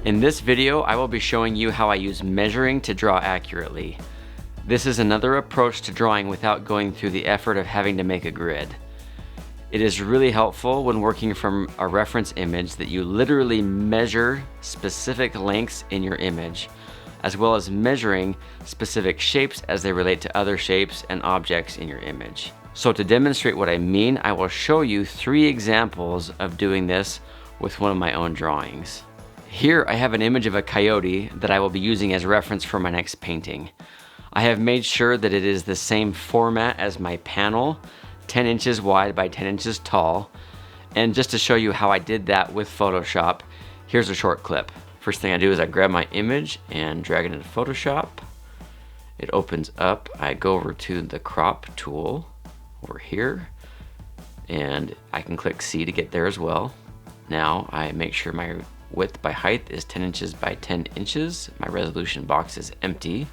In this video, I will be showing you how I use measuring to draw accurately. This is another approach to drawing without going through the effort of having to make a grid. It is really helpful when working from a reference image that you literally measure specific lengths in your image, as well as measuring specific shapes as they relate to other shapes and objects in your image. So to demonstrate what I mean, I will show you 3 examples of doing this with one of my own drawings. Here I have an image of a coyote that I will be using as reference for my next painting. I have made sure that it is the same format as my panel, 10 inches wide by 10 inches tall. And just to show you how I did that with Photoshop, here's a short clip. First thing I do is I grab my image and drag it into Photoshop. It opens up. I go over to the crop tool over here, and I can click C to get there as well. Now I make sure my width by height is 10 inches by 10 inches. My resolution box is empty.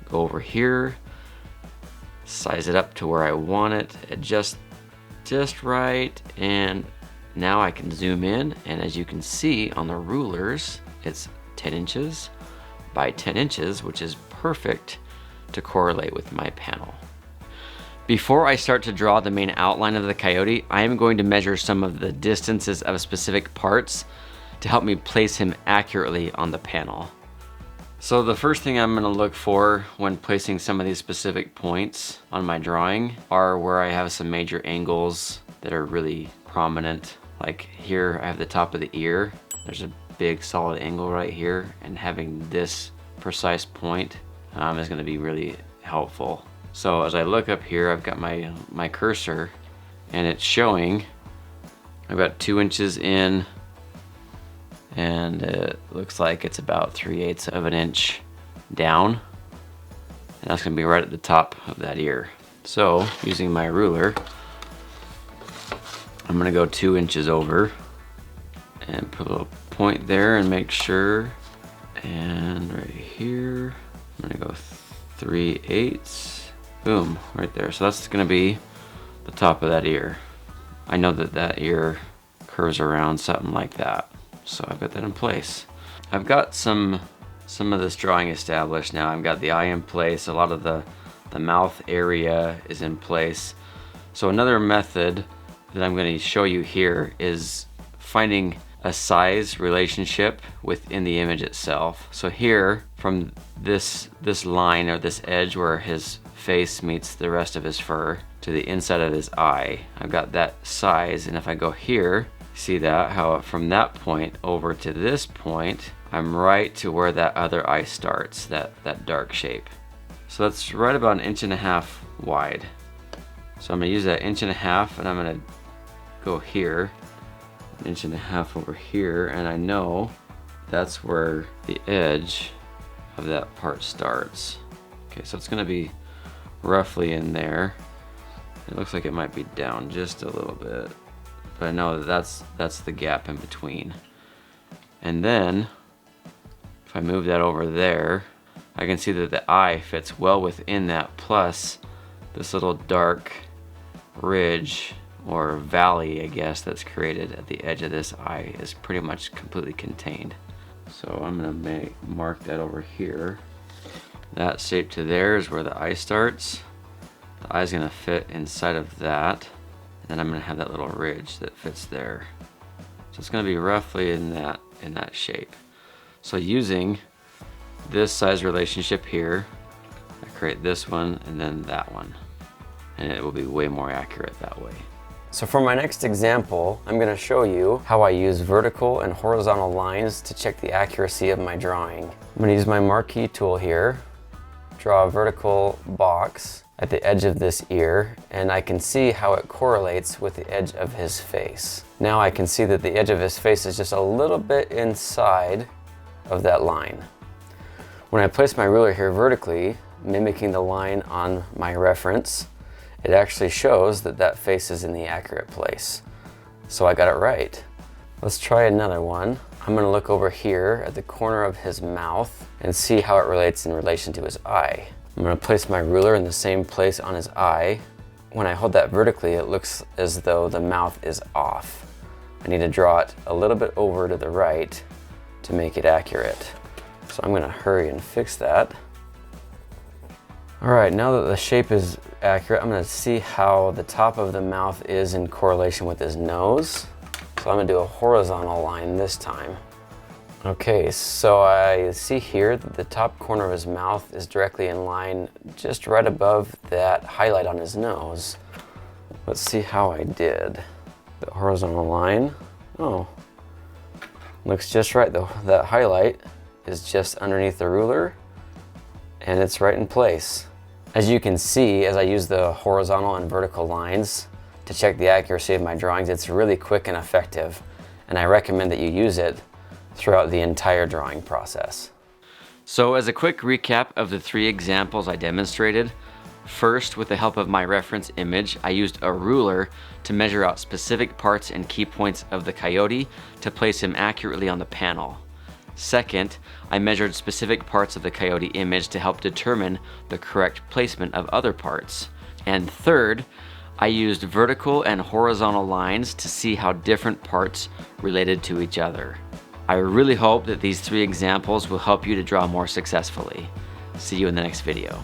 Go over here, size it up to where I want it, adjust just right, and now I can zoom in, and as you can see on the rulers, it's 10 inches by 10 inches, which is perfect to correlate with my panel. Before I start to draw the main outline of the coyote, I am going to measure some of the distances of specific parts to help me place him accurately on the panel. So the first thing I'm going to look for when placing some of these specific points on my drawing are where I have some major angles that are really prominent. Like here I have the top of the ear. There's a big solid angle right here, and having this precise point is going to be really helpful. So as I look up here, I've got my cursor, and it's showing I've got 2 inches in, and it looks like it's about 3/8 of an inch down, and that's going to be right at the top of that ear. So using my ruler, I'm going to go 2 inches over and put a little point there and make sure, and right here I'm going to go 3/8. Boom, right there. So that's going to be the top of that ear. I know that that ear curves around something like that, so I've got that in place. I've got some of this drawing established now. I've got the eye in place. A lot of the mouth area is in place. So another method that I'm going to show you here is finding a size relationship within the image itself. So here, from this line or this edge where his face meets the rest of his fur to the inside of his eye, I've got that size. And if I go here, see that how from that point over to this point, I'm right to where that other eye starts, that dark shape. So that's right about 1.5 inches wide. So I'm going to use that 1.5 inches, and I'm going to go here 1.5 inches over here, and I know that's where the edge of that part starts. Okay, so it's going to be roughly in there. It looks like it might be down just a little bit, but I know that that's the gap in between. And then if I move that over there, I can see that the eye fits well within that, plus this little dark ridge or valley, I guess, that's created at the edge of this eye is pretty much completely contained. So I'm gonna mark that over here. That shape to there is where the eye starts. The eye's gonna fit inside of that, and then I'm gonna have that little ridge that fits there. So it's gonna be roughly in that shape. So using this size relationship here, I create this one and then that one, and it will be way more accurate that way. So for my next example, I'm going to show you how I use vertical and horizontal lines to check the accuracy of my drawing. I'm going to use my marquee tool here, draw a vertical box at the edge of this ear, and I can see how it correlates with the edge of his face. Now I can see that the edge of his face is just a little bit inside of that line. When I place my ruler here vertically, mimicking the line on my reference, it actually shows that that face is in the accurate place. So I got it right. Let's try another one. I'm going to look over here at the corner of his mouth and see how it relates in relation to his eye. I'm going to place my ruler in the same place on his eye. When I hold that vertically, it looks as though the mouth is off. I need to draw it a little bit over to the right to make it accurate. So I'm gonna hurry and fix that. All right, now that the shape is accurate, I'm gonna see how the top of the mouth is in correlation with his nose. So I'm gonna do a horizontal line this time. Okay, so I see here that the top corner of his mouth is directly in line just right above that highlight on his nose. Let's see how I did. The horizontal line, oh, looks just right though. That highlight is just underneath the ruler and it's right in place. As you can see, as I use the horizontal and vertical lines to check the accuracy of my drawings, it's really quick and effective, and I recommend that you use it throughout the entire drawing process. So as a quick recap of the 3 examples I demonstrated, first, with the help of my reference image, I used a ruler to measure out specific parts and key points of the coyote to place him accurately on the panel. Second, I measured specific parts of the coyote image to help determine the correct placement of other parts. And third, I used vertical and horizontal lines to see how different parts related to each other. I really hope that these 3 examples will help you to draw more successfully. See you in the next video.